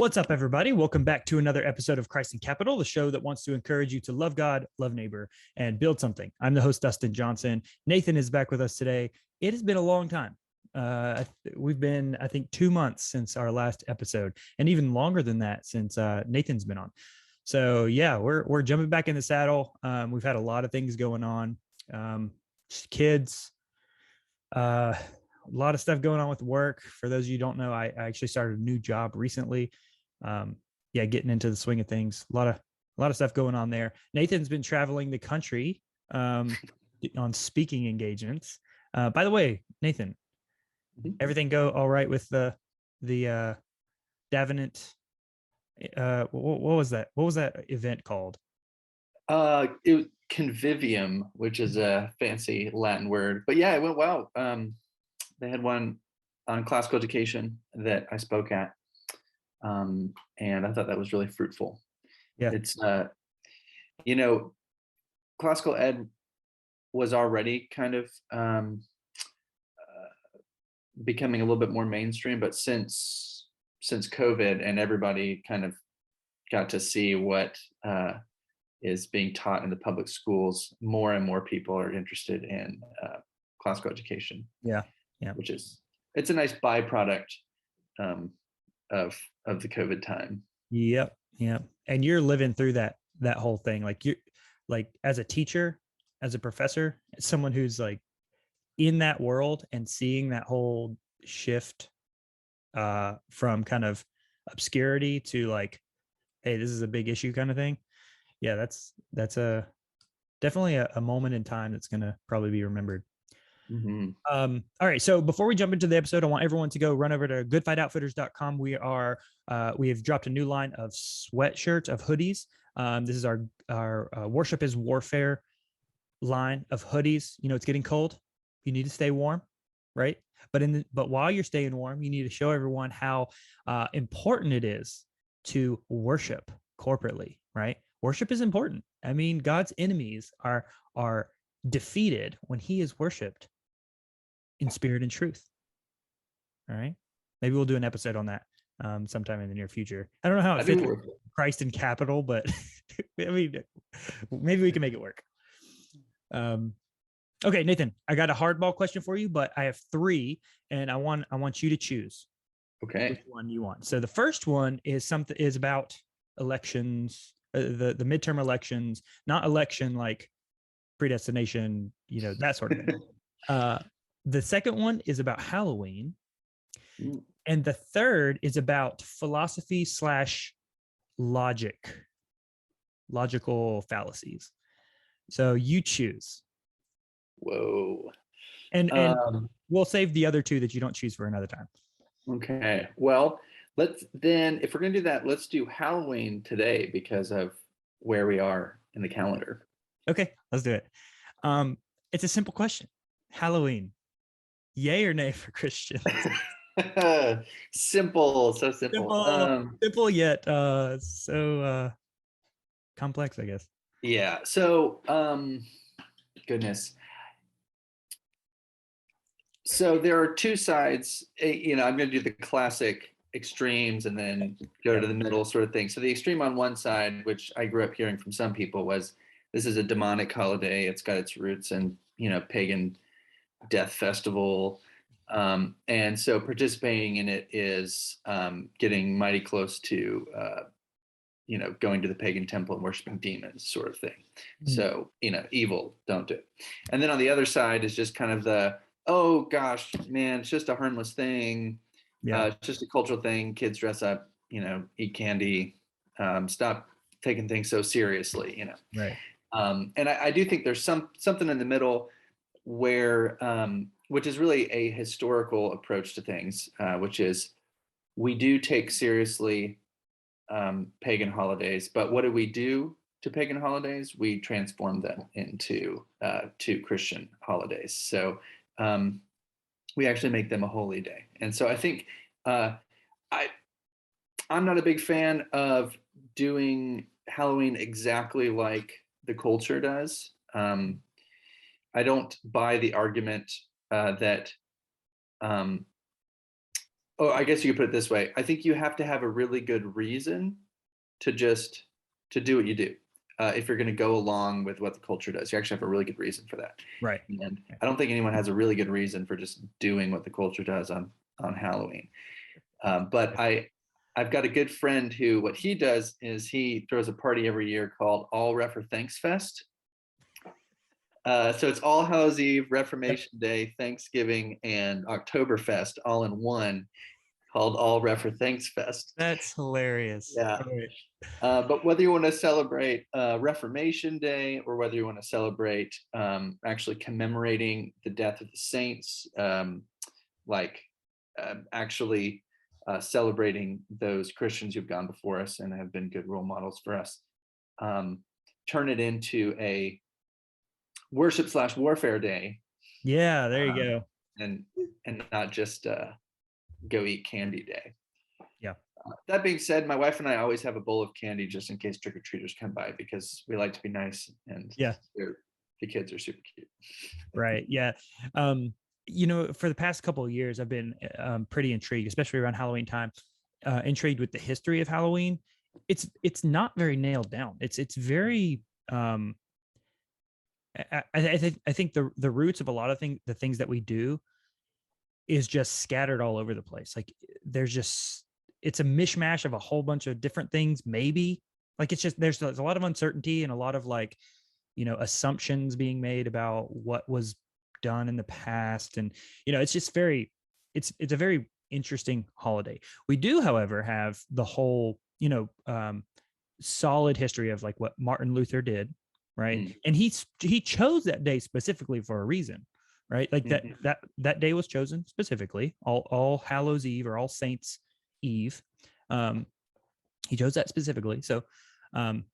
What's up, everybody? Welcome back to another episode of Christ in Capital, the show that wants to encourage you to love God, love neighbor, and build something. I'm the host, Dustin Johnson. Nathan is back with us today. It has been a long time. We've been, I think, 2 months since our last episode, and even longer than that since Nathan's been on. So yeah, we're jumping back in the saddle. We've had a lot of things going on, kids, a lot of stuff going on with work. For those of you who don't know, I actually started a new job recently. Getting into the swing of things. A lot of stuff going on there. Nathan's been traveling the country on speaking engagements. By the way, Nathan, everything go all right with the Davenant? What was that? What was that event called? It was convivium, which is a fancy Latin word. But yeah, it went well. They had one on classical education that I spoke at. And I thought that was really fruitful. Yeah. It's, classical ed was already kind of becoming a little bit more mainstream, but since COVID and everybody kind of got to see what is being taught in the public schools, more and more people are interested in classical education. Yeah. It's a nice byproduct of the COVID time. Yep. And you're living through that whole thing. Like as a teacher, as a professor, as someone who's like in that world and seeing that whole shift from kind of obscurity to like, hey, this is a big issue kind of thing. Yeah, that's definitely a moment in time that's going to probably be remembered. Mm-hmm. All right. So before we jump into the episode, I want everyone to go run over to goodfightoutfitters.com. We have dropped a new line of sweatshirts, of hoodies. This is our Worship is Warfare line of hoodies. You know, it's getting cold. You need to stay warm, right? But while you're staying warm, you need to show everyone how important it is to worship corporately, right? Worship is important. I mean, God's enemies are defeated when he is worshipped in spirit and truth. All right. Maybe we'll do an episode on that sometime in the near future. I don't know how it fits with Christ in Capital, but I mean, maybe we can make it work. Okay, Nathan, I got a hardball question for you, but I have 3 and I want you to choose. Okay. Which one you want. So the first one is about elections, the midterm elections, not election like predestination, that sort of thing. The second one is about Halloween. And the third is about philosophy / logical fallacies. So you choose. Whoa. And we'll save the other 2 that you don't choose for another time. Okay. Well, if we're going to do that, let's do Halloween today because of where we are in the calendar. Okay, let's do it. It's a simple question. Halloween, yay or nay for Christians? Simple, so simple. Simple yet so complex, I guess. Yeah. So, goodness. So there are 2 sides. I'm going to do the classic extremes and then go to the middle sort of thing. So the extreme on one side, which I grew up hearing from some people, was this is a demonic holiday. It's got its roots in pagan death festival. And so participating in it is getting mighty close to, going to the pagan temple and worshiping demons sort of thing. Mm-hmm. So, evil, don't do it. And then on the other side is just kind of the, oh gosh, man, it's just a harmless thing. Yeah. It's just a cultural thing. Kids dress up, eat candy, stop taking things so seriously, Right. And I do think there's something in the middle where, which is really a historical approach to things, which is we do take seriously pagan holidays, but what do we do to pagan holidays? We transform them into to Christian holidays. So we actually make them a holy day. And so I think I'm not a big fan of doing Halloween exactly like the culture does. I don't buy the argument that Oh, I guess you could put it this way. I think you have to have a really good reason to do what you do. If you're going to go along with what the culture does, you actually have a really good reason for that. Right. And I don't think anyone has a really good reason for just doing what the culture does on Halloween. But I've got a good friend who, what he does is he throws a party every year called All-Refor-Thanks-Fest. So it's All Hallows Eve, Reformation Day, Thanksgiving, and Oktoberfest all in one, called All-Refor-Thanks-Fest. That's hilarious. Yeah. But whether you want to celebrate Reformation Day or whether you want to celebrate actually commemorating the death of the saints, actually celebrating those Christians who've gone before us and have been good role models for us, turn it into a worship/warfare day. Yeah, there you go. And not just go eat candy day. Yeah. That being said, my wife and I always have a bowl of candy just in case trick-or-treaters come by, because we like to be nice, and yeah, the kids are super cute. Right. Yeah. For the past couple of years, I've been pretty intrigued, especially around Halloween time, intrigued with the history of Halloween. It's not very nailed down. It's very I think the roots of a lot of the things that we do is just scattered all over the place. Like it's a mishmash of a whole bunch of different things. Maybe like there's a lot of uncertainty and a lot of assumptions being made about what was done in the past. And, it's just it's a very interesting holiday. We do, however, have the whole, solid history of like what Martin Luther did. Right. And he chose that day specifically for a reason. Right. Like that day was chosen specifically, all Hallows Eve or All Saints Eve. He chose that specifically. So I'm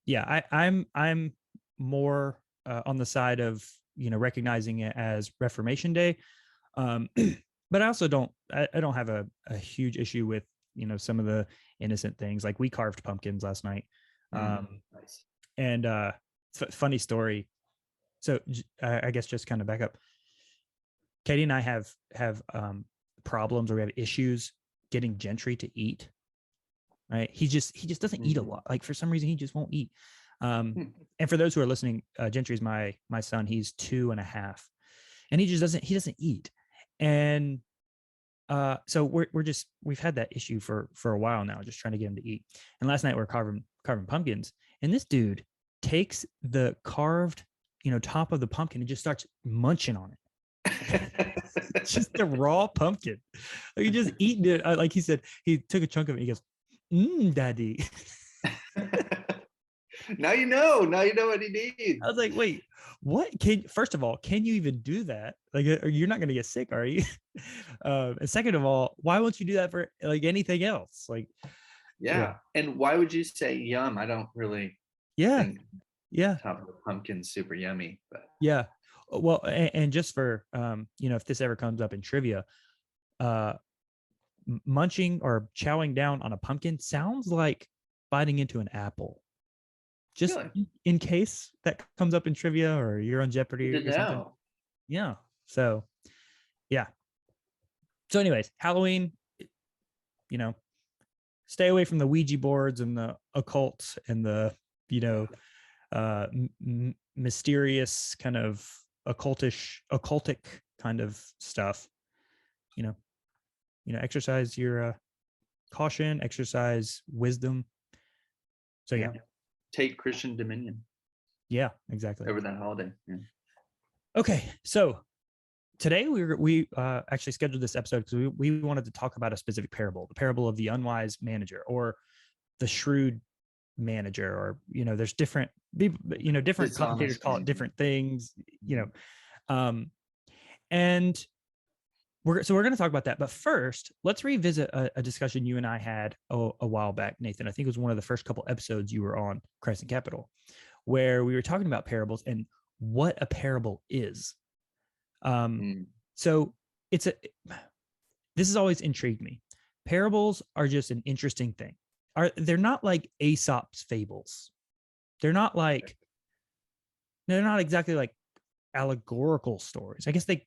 more on the side of, recognizing it as Reformation Day. But I also don't have a huge issue with, some of the innocent things. Like we carved pumpkins last night. Nice. And funny story. So I guess just kind of back up. Katie and I have problems, or we have issues getting Gentry to eat. Right. He just doesn't eat a lot. Like for some reason, he just won't eat. And for those who are listening, Gentry's my son. He's 2.5, and he doesn't eat. And so we've had that issue for a while now, just trying to get him to eat. And last night we're carving pumpkins, and this dude takes the carved, top of the pumpkin and just starts munching on it. It's just a raw pumpkin. Like he just eating it. Like he said, he took a chunk of it. And he goes, "Daddy." Now you know what he needs. I was like, wait, what? First of all, can you even do that? Like, you're not going to get sick, are you? And second of all, why won't you do that for like anything else? Like, yeah. And why would you say yum? I don't really. Think top of the pumpkin's super yummy, but yeah. Well, and just for if this ever comes up in trivia, munching or chowing down on a pumpkin sounds like biting into an apple. Just really? In case that comes up in trivia or you're on Jeopardy or something. Yeah. So, yeah. So, anyways, Halloween. Stay away from the Ouija boards and the occult and the mysterious kind of occultic kind of stuff. Exercise your caution, exercise wisdom. So yeah. Take Christian dominion. Yeah, exactly. Over that holiday. Yeah. Okay, so today we actually scheduled this episode because we wanted to talk about a specific parable, the parable of the unwise manager or the shrewd manager, or there's different people, different commentators call it different things, and we're going to talk about that. But first, let's revisit a discussion you and I had a while back, Nathan. I think it was one of the first couple episodes you were on Christ and Capital, where we were talking about parables and what a parable is. So this has always intrigued me. Parables are just an interesting thing. They're not like Aesop's fables. They're not exactly like allegorical stories. I guess they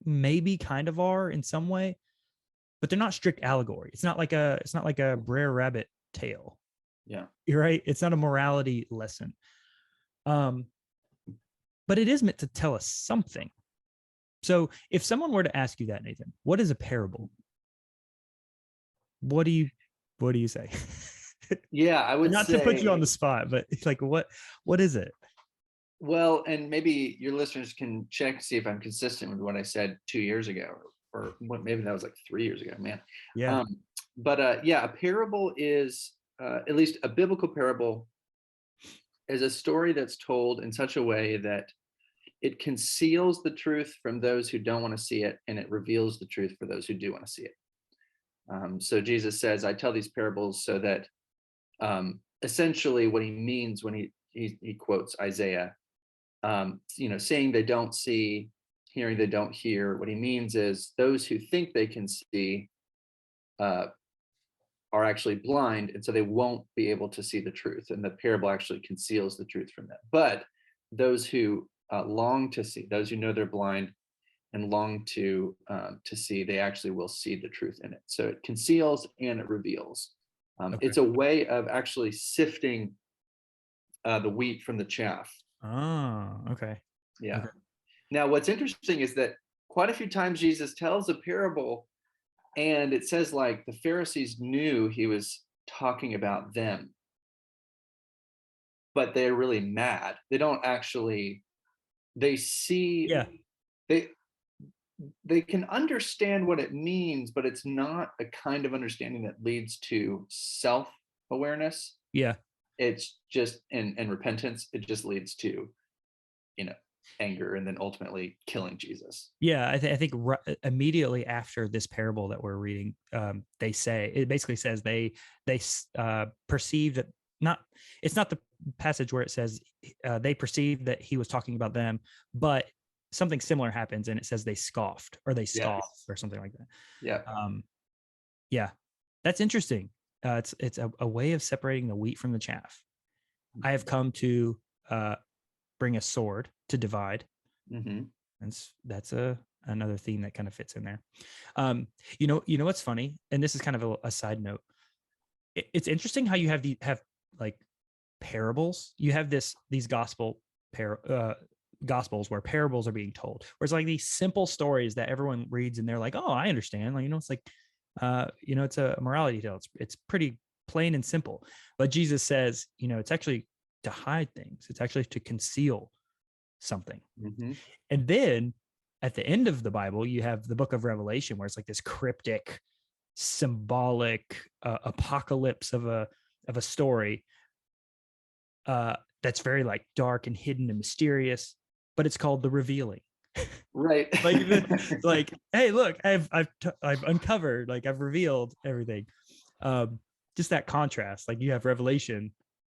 maybe kind of are in some way, but they're not strict allegory. It's not like a Brer Rabbit tale. Yeah. You're right. It's not a morality lesson. But it is meant to tell us something. So if someone were to ask you that, Nathan, what is a parable? What do you say? Yeah, I would Not say, to put you on the spot, but it's like, what is it? well, and maybe your listeners can check, see if I'm consistent with what I said 2 years ago, or what, maybe that was like 3 years ago, man. Yeah. Yeah, a parable is, at least a biblical parable, is a story that's told in such a way that it conceals the truth from those who don't want to see it, and it reveals the truth for those who do want to see it. So Jesus says, I tell these parables so that, essentially what he means when he quotes Isaiah, saying they don't see, hearing they don't hear. What he means is those who think they can see are actually blind, and so they won't be able to see the truth. And the parable actually conceals the truth from them. But those who long to see, those who know they're blind and long to see, they actually will see the truth in it. So it conceals and it reveals. Okay. It's a way of actually sifting the wheat from the chaff. Oh, okay. Yeah. Okay. Now, what's interesting is that quite a few times Jesus tells a parable, and it says like the Pharisees knew he was talking about them, but they're really mad. They don't actually, they see, Yeah. they can understand what it means, but it's not a kind of understanding that leads to self-awareness. Yeah. It's just, and repentance, it just leads to, anger, and then ultimately killing Jesus. Yeah, I think immediately after this parable that we're reading, they say, it basically says they perceived that, it's not the passage where it says they perceived that he was talking about them, but something similar happens, and it says they scoffed, or they scoffed, or something like that. Yeah. Yeah, that's interesting. It's a way of separating the wheat from the chaff. I have come to bring a sword to divide. Mm-hmm. That's another theme that kind of fits in there. You know what's funny, and this is kind of a side note. It's interesting how you have like parables. You have these gospels where parables are being told, where it's like these simple stories that everyone reads and they're like, oh, I understand. Like, it's like, it's a morality tale. It's pretty plain and simple. But Jesus says, it's actually to hide things. It's actually to conceal something. Mm-hmm. And then at the end of the Bible, you have the book of Revelation, where it's like this cryptic, symbolic apocalypse of a story that's very like dark and hidden and mysterious, but it's called the revealing. Right. like, hey, look, I've uncovered, like, I've revealed everything. Just that contrast. Like, you have Revelation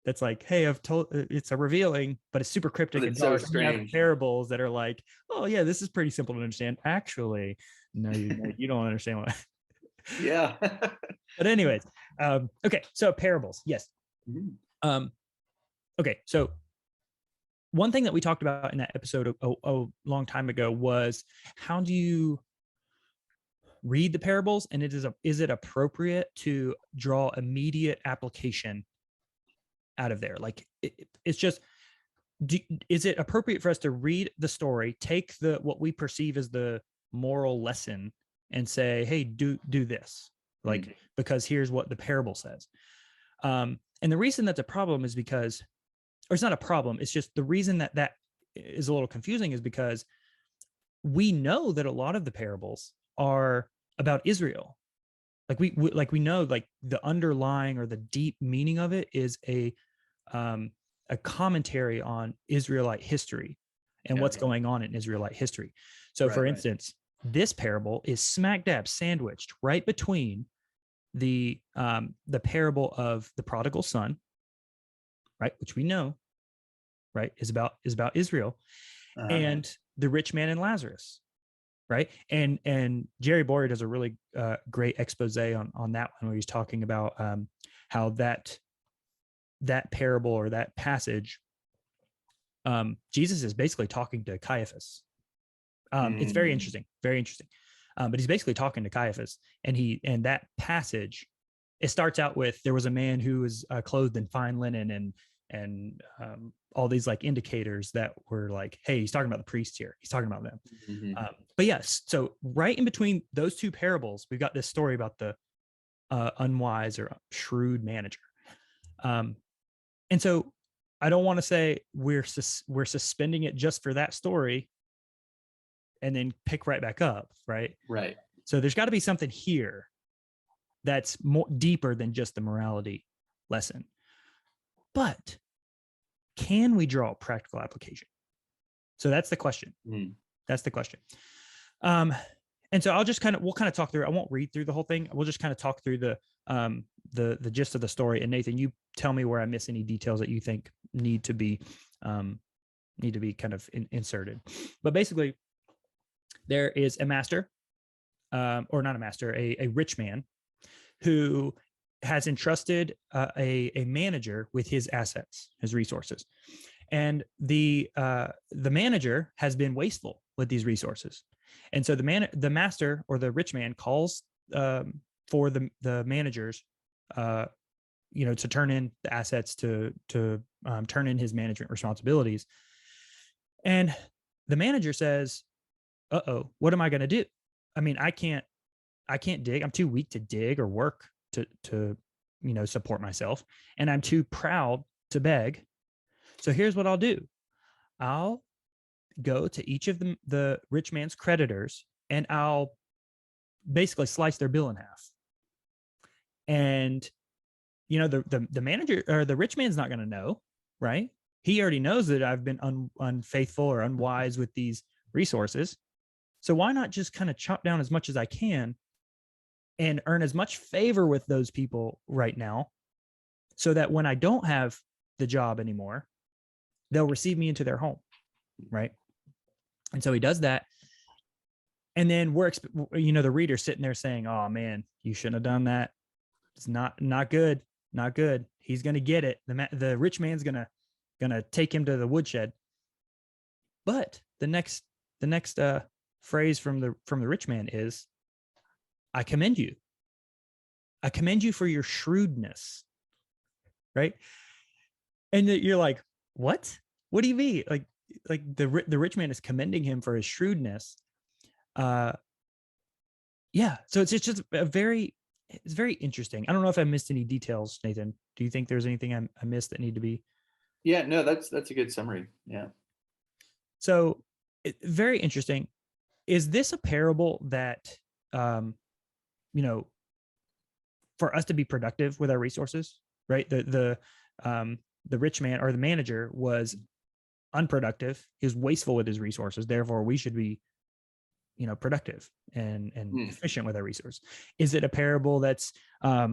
that's like, hey, I've told, it's a revealing, but it's super cryptic and dark. So you have parables that are like, oh yeah, this is pretty simple to understand. Actually, no, you don't understand what. Yeah. But anyways, okay, so parables, yes. Mm-hmm. Okay, so one thing that we talked about in that episode a long time ago was, how do you read the parables, and is it appropriate to draw immediate application out of there? Like, it's just, is it appropriate for us to read the story, take what we perceive as the moral lesson, and say, hey, do this, like, because here's what the parable says. And the reason that's a problem is because, or it's not a problem, it's just the reason that is a little confusing is because we know that a lot of the parables are about Israel. Like we know, like, the underlying or the deep meaning of it is a commentary on Israelite history and what's going on in Israelite history. So for instance, this parable is smack dab sandwiched right between the parable of the prodigal son, right, which we know, right, is about Israel, and the rich man and Lazarus, right? And Jerry Boyer does a really great expose on that one, where he's talking about how that parable, or that passage, Jesus is basically talking to Caiaphas. It's very interesting, very interesting. But he's basically talking to Caiaphas, and that passage, it starts out with, there was a man who was clothed in fine linen and all these like indicators that were like, hey, he's talking about the priests here. He's talking about them. Mm-hmm. But yes, so right in between those two parables, we've got this story about the unwise or shrewd manager. And so I don't want to say we're suspending it just for that story and then pick right back up, right? Right. So there's got to be something here that's more deeper than just the morality lesson. But can we draw a practical application? So that's the question. That's the question. And so we'll kind of talk through, I won't read through the whole thing. We'll just kind of talk through the gist of the story. And Nathan, you tell me where I miss any details that you think need to be kind of inserted. But basically, there is a master, or not a master, a rich man who has entrusted a manager with his assets, his resources. And the manager has been wasteful with these resources. And so the master or the rich man calls for the managers, to turn in the assets, to turn in his management responsibilities. And the manager says, "Uh-oh, what am I going to do? I mean, I can't dig. I'm too weak to dig or work to support myself, and I'm too proud to beg. So here's what I'll do. I'll go to each of the rich man's creditors, and I'll basically slice their bill in half. And the manager or the rich man's not going to know, right? He already knows that I've been unfaithful or unwise with these resources. So why not just kind of chop down as much as I can and earn as much favor with those people right now, so that when I don't have the job anymore, they'll receive me into their home, right?" And so he does that. And then the reader sitting there saying, "Oh man, you shouldn't have done that. It's not good, not good. He's going to get it. The rich man's going to take him to the woodshed." But the next phrase from the rich man is, "I commend you. I commend you for your shrewdness." Right? And you're like, "What? What do you mean?" Like the rich man is commending him for his shrewdness. Yeah. So it's just it's very interesting. I don't know if I missed any details, Nathan. Do you think there's anything I missed that need to be? Yeah, no, that's a good summary. Yeah. So very interesting. Is this a parable that, for us to be productive with our resources, right? The rich man or the manager was unproductive. He was wasteful with his resources. Therefore, we should be, productive and efficient with our resource. Is it a parable that's, at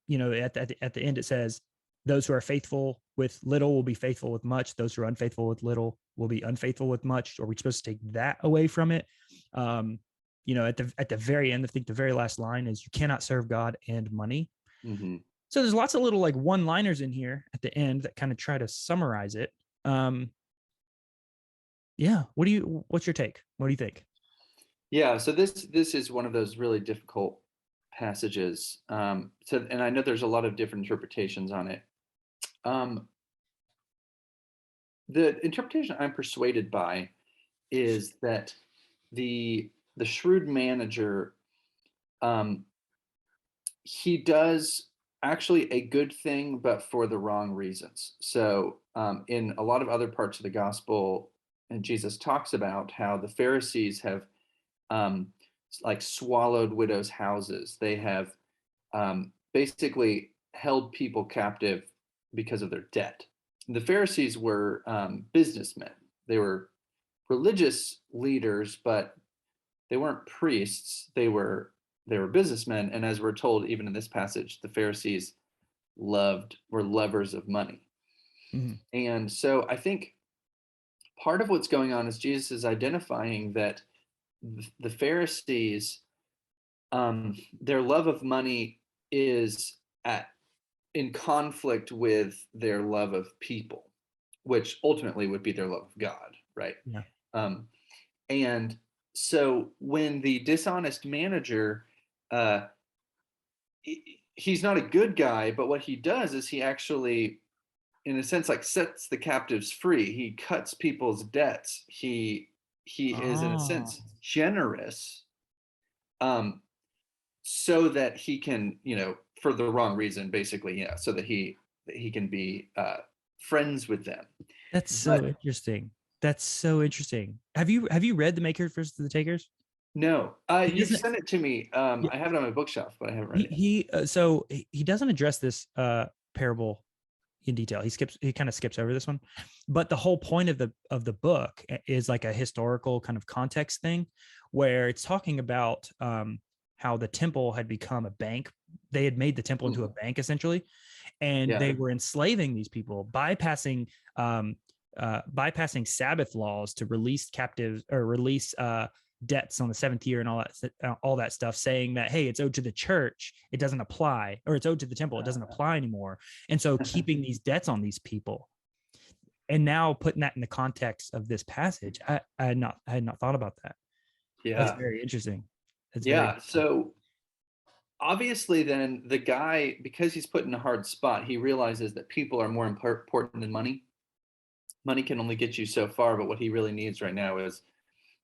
the end it says, "Those who are faithful with little will be faithful with much. Those who are unfaithful with little will be unfaithful with much"? Are we supposed to take that away from it? At the very end, I think the very last line is, "You cannot serve God and money." Mm-hmm. So there's lots of little like one-liners in here at the end that kind of try to summarize it. Yeah. What's your take? What do you think? Yeah, so this is one of those really difficult passages. And I know there's a lot of different interpretations on it. The interpretation I'm persuaded by is that the shrewd manager, he does actually a good thing, but for the wrong reasons. So in a lot of other parts of the gospel, and Jesus talks about how the Pharisees have like swallowed widows' houses. They have basically held people captive because of their debt. The Pharisees were businessmen. They were religious leaders, but they weren't priests. They were businessmen. And as we're told, even in this passage, the Pharisees were lovers of money. Mm-hmm. And so I think part of what's going on is Jesus is identifying that the Pharisees, their love of money is in conflict with their love of people, which ultimately would be their love of God, right? Yeah. And so when the dishonest manager, uh, he's not a good guy, but what he does is he actually, in a sense, like sets the captives free. He cuts people's debts. He is, in a Oh, sense, generous, um, so that he can, for the wrong reason, basically, so that he can be friends with them. that's But so interesting. That's so interesting. Have you read The Makers versus the Takers? no, He you've doesn't. sent it to me. I have it on my bookshelf, but I haven't read it. He doesn't address this parable in detail. He kind of skips over this one, but the whole point of the book is like a historical kind of context thing, where it's talking about how the temple had become a bank. They had made the temple into a bank essentially, and Yeah. they were enslaving these people, bypassing Sabbath laws to release captives or release debts on the seventh year and all that stuff, saying that, hey, it's owed to the church, it doesn't apply, or it's owed to the temple, it doesn't apply anymore. And so keeping these debts on these people, and now putting that in the context of this passage, I had not thought about that. That's Yeah. very interesting. That's very Yeah. So obviously, then the guy, because he's put in a hard spot, he realizes that people are more important than money. Money can only get you so far, but what he really needs right now is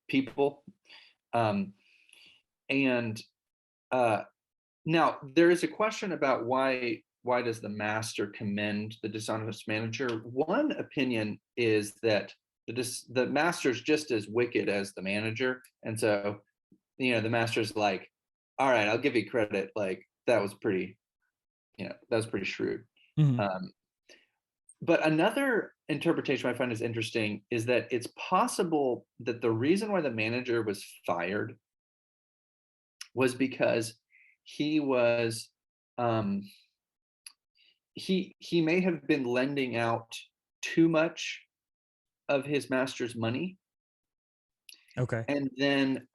people. Um, and uh, Now there is a question about why does the master commend the dishonest manager? One opinion is that the master's just as wicked as the manager, and so the master's like, all right, I'll give you credit, like that was pretty, that was pretty shrewd. Mhm. Um, but another interpretation I find is interesting is that it's possible that the reason why the manager was fired was because he was um, he may have been lending out too much of his master's money, Okay. and then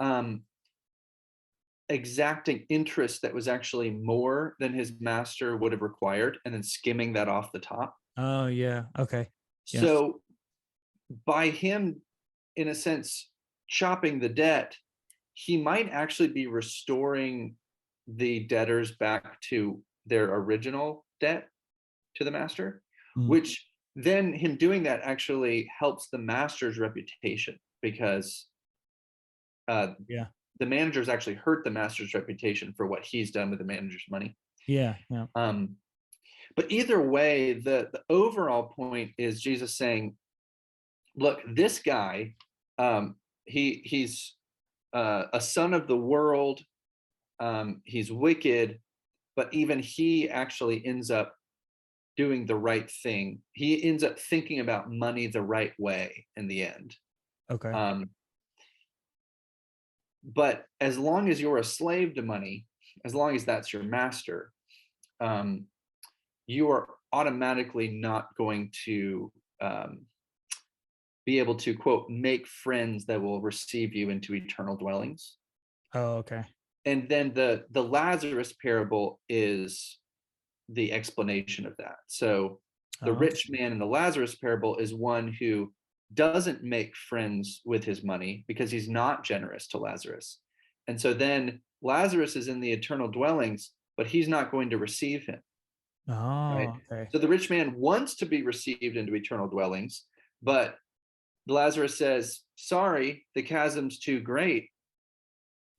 exacting interest that was actually more than his master would have required, and then skimming that off the top. Oh yeah. Okay. Yeah. So by him, in a sense, chopping the debt, he might actually be restoring the debtors back to their original debt to the master, Mhm. which then him doing that actually helps the master's reputation, because Yeah. the manager's actually hurt the master's reputation for what he's done with the manager's money. Yeah. Yeah. Um, but either way, the overall point is Jesus saying, look, this guy, he's a son of the world. He's wicked, but even he actually ends up doing the right thing. He ends up thinking about money the right way in the end. Okay. Um, but as long as you're a slave to money, as long as that's your master, um, you are automatically not going to be able to, quote, make friends that will receive you into eternal dwellings. Oh, okay. And then the Lazarus parable is the explanation of that. So the Oh, rich man in the Lazarus parable is one who doesn't make friends with his money because he's not generous to Lazarus. And so then Lazarus is in the eternal dwellings, but he's not going to receive him, right? oh, okay. So the rich man wants to be received into eternal dwellings, but Lazarus says, sorry, the chasm's too great.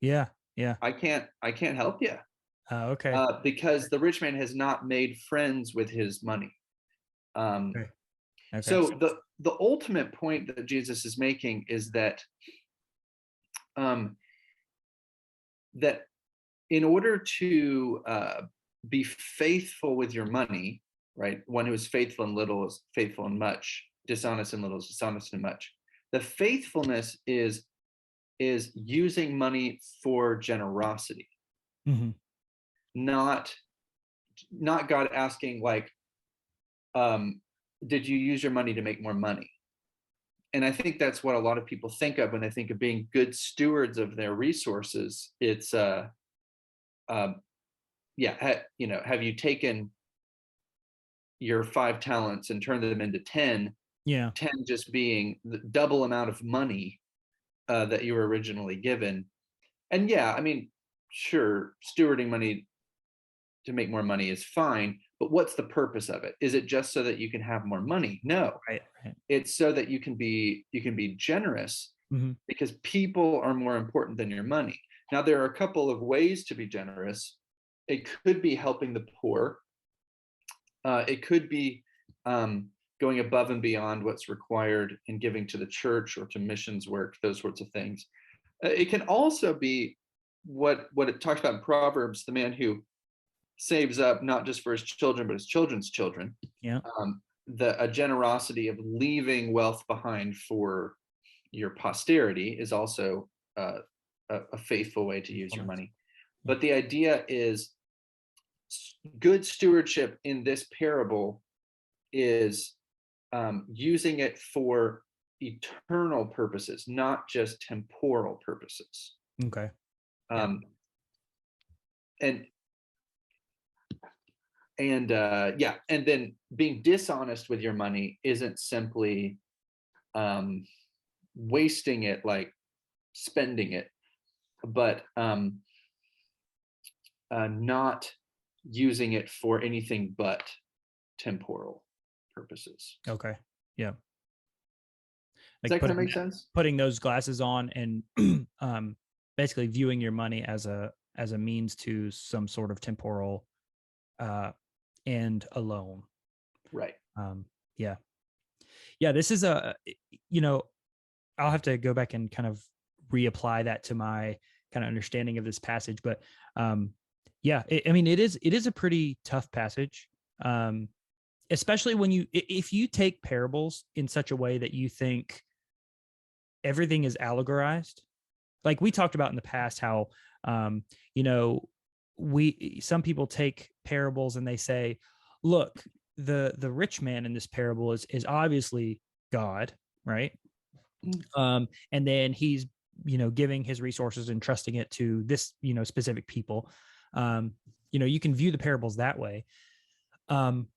Yeah. Yeah. I can't help you, Okay. because the rich man has not made friends with his money. Um, Okay. Okay. so the ultimate point that Jesus is making is that um, that in order to be faithful with your money, right? One who is faithful in little is faithful in much. Dishonest in little is dishonest in much. The faithfulness is using money for generosity, Mhm. not God asking like, did you use your money to make more money? And I think that's what a lot of people think of when they think of being good stewards of their resources. It's um, have you taken your 5 talents and turned them into 10, Yeah. 10 just being the double amount of money, that you were originally given. And yeah, I mean, sure, stewarding money to make more money is fine, but what's the purpose of it? Is it just so that you can have more money? No, Right. it's so that you can be generous, Mm-hmm. because people are more important than your money. Now, there are a couple of ways to be generous. It could be helping the poor. It could be going above and beyond what's required in giving to the church or to missions work, those sorts of things. It can also be what it talks about in Proverbs, the man who saves up not just for his children, but his children's children. Yeah. A generosity of leaving wealth behind for your posterity is also a faithful way to use your money. But the idea is good stewardship in this parable is using it for eternal purposes, not just temporal purposes. Okay. And then being dishonest with your money isn't simply wasting it, like spending it, but not using it for anything but temporal purposes. Okay. Yeah. Does that kind of make sense? Putting those glasses on and basically viewing your money as a means to some sort of temporal end alone. Right. Yeah. This is I'll have to go back and kind of reapply that to my kind of understanding of this passage, but it is a pretty tough passage, especially when if you take parables in such a way that you think everything is allegorized. Like we talked about in the past, how some people take parables and they say, look, the rich man in this parable is obviously God, right? And then he's giving his resources and trusting it to this specific people. You can view the parables that way. And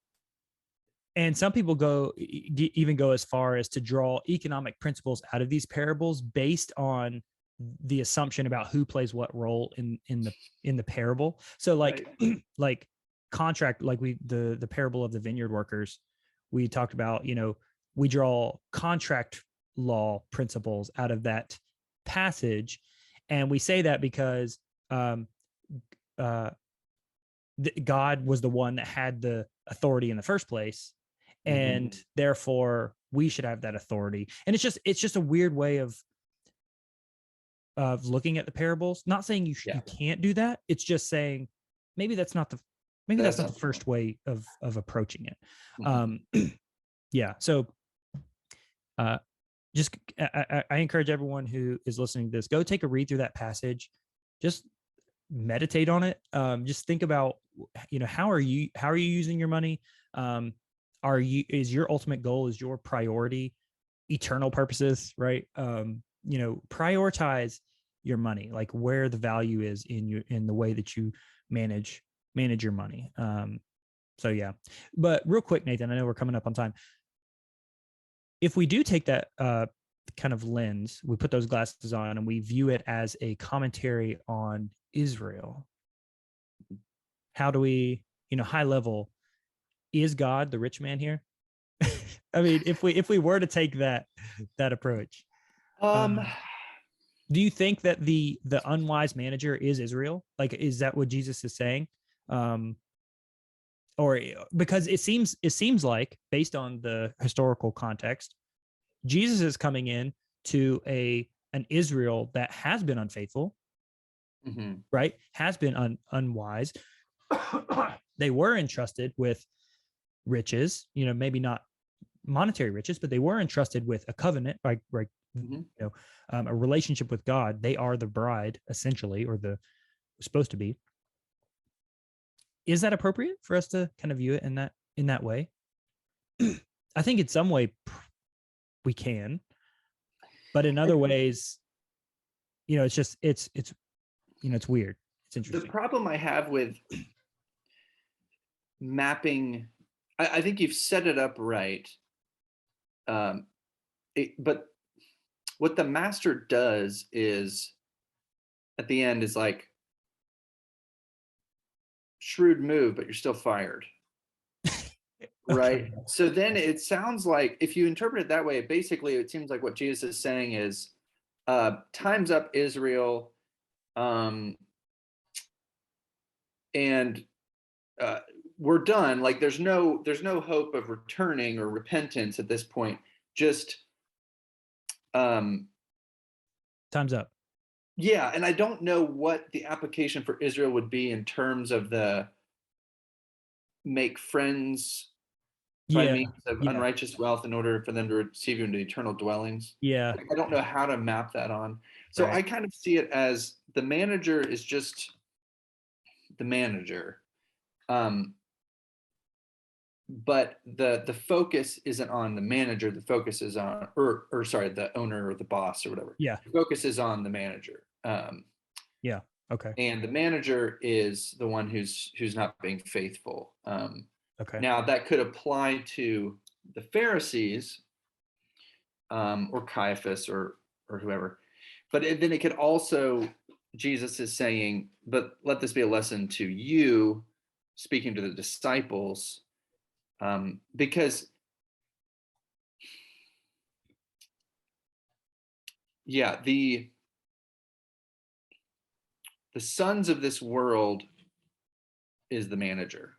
some people even go as far as to draw economic principles out of these parables based on the assumption about who plays what role in the parable. So like right. Like contract, like the parable of the vineyard workers, we talked about, we draw contract law principles out of that passage. And we say that because God was the one that had the authority in the first place. And therefore we should have that authority. And it's just a weird way of looking at the parables. Not saying you can't do that. It's just saying maybe that's not the first way of approaching it. So just I encourage everyone who is listening to this, go take a read through that passage. Just meditate on it. Just think about, how are you using your money? Is your ultimate goal, is your priority eternal purposes, right? Prioritize your money, like where the value is in the way that you manage your money. But real quick, Nathan, I know we're coming up on time. If we do take that kind of lens, we put those glasses on and we view it as a commentary on Israel, how do we, high level, is God the rich man here? I mean, if we were to take that approach, do you think that the unwise manager is Israel? Like, is that what Jesus is saying? Or because it seems like, based on the historical context, Jesus is coming in to an Israel that has been unfaithful, right? Has been unwise. They were entrusted with riches, maybe not monetary riches, but they were entrusted with a covenant, right? A relationship with God. They are the bride, essentially, or supposed to be. Is that appropriate for us to kind of view it in that way? I think in some way we can, but in other ways, it's just it's weird. It's interesting. The problem I have with mapping, I think you've set it up right, but what the master does is at the end is like, shrewd move, but you're still fired. Right. Okay. So then it sounds like, if you interpret it that way, basically it seems like what Jesus is saying is, time's up, Israel. And we're done. Like there's no hope of returning or repentance at this point. Just Time's up. Yeah, and I don't know what the application for Israel would be in terms of the make friends by means of unrighteous wealth in order for them to receive you into eternal dwellings. Yeah. I don't know how to map that on. So I kind of see it as the manager is just the manager. But the focus isn't on the manager. The focus is on, or sorry, the owner or the boss or whatever. Yeah. The focus is on the manager. Yeah. Okay. And the manager is the one who's not being faithful. Okay. Now that could apply to the Pharisees, or Caiaphas or whoever, but then it could also, Jesus is saying, but let this be a lesson to you, speaking to the disciples, because the sons of this world is the manager.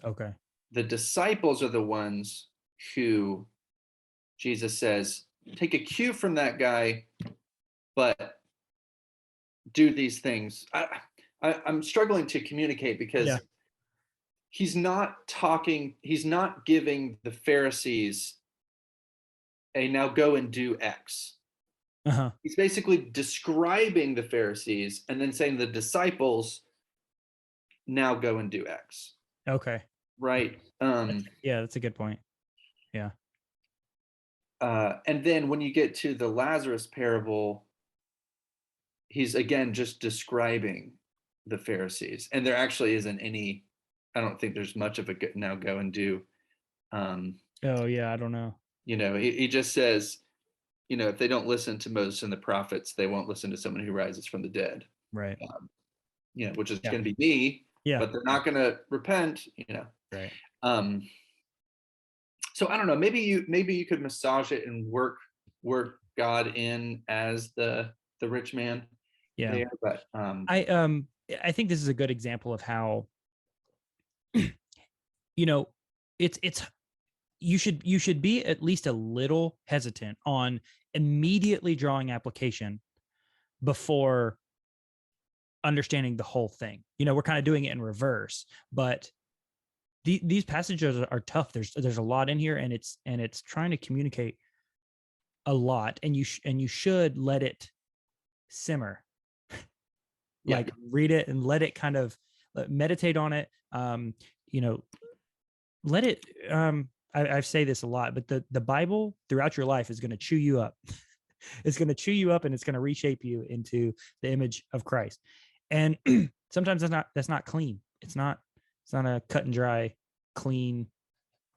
Okay. The disciples are the ones who Jesus says, take a cue from that guy, but do these things. I'm struggling to communicate because he's not giving the Pharisees a now go and do X. Uh-huh. He's basically describing the Pharisees and then saying the disciples now go and do X. Okay. Right. Yeah, that's a good point. Yeah. And then when you get to the Lazarus parable, he's again just describing the Pharisees, and there actually isn't any. I don't think there's much of a now go and do. Oh yeah, I don't know. He just says, if they don't listen to Moses and the prophets, they won't listen to someone who rises from the dead. Right. Which is going to be me. Yeah. But they're not going to repent. Right. So I don't know. Maybe you could massage it and work God in as the rich man. Yeah. There, but I think this is a good example of how it's you should be at least a little hesitant on immediately drawing application before understanding the whole thing. We're kind of doing it in reverse, but these passages are tough. There's a lot in here, and it's trying to communicate a lot, and you should let it simmer. Like read it and let it kind of meditate on it. Let it. I say this a lot, but the Bible throughout your life is going to chew you up. It's going to chew you up, and it's going to reshape you into the image of Christ. And sometimes that's not clean. It's not a cut and dry, clean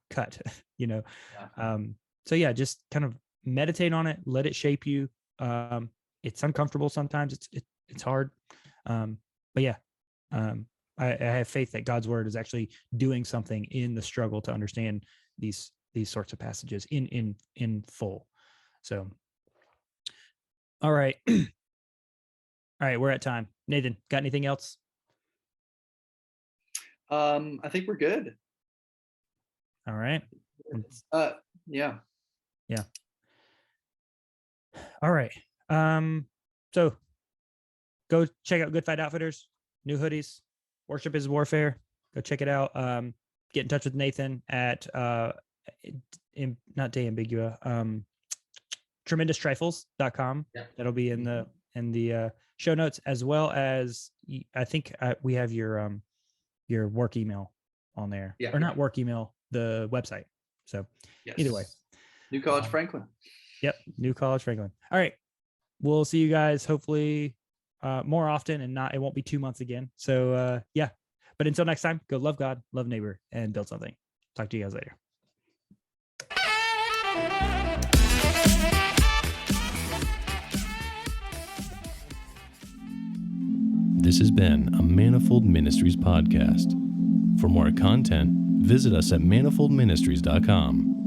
cut. So yeah, just kind of meditate on it. Let it shape you. It's uncomfortable sometimes. It's hard. But yeah, I have faith that God's word is actually doing something in the struggle to understand these sorts of passages in full. So, all right. All right, we're at time. Nathan, got anything else? I think we're good. All right. Yeah. All right. So go check out Good Fight Outfitters, new hoodies. Worship is Warfare. Go check it out. Get in touch with Nathan at not De Ambigua, tremendustrifles.com. Yeah. That'll be in the show notes, as well as I think we have your work email on there. Yeah. Or not work email, the website. So either way. New College Franklin. Yep. New College Franklin. All right. We'll see you guys hopefully more often, and it won't be 2 months again. So yeah. But until next time, go love God, love neighbor, and build something. Talk to you guys later. This has been a Manifold Ministries podcast. For more content, visit us at manifoldministries.com.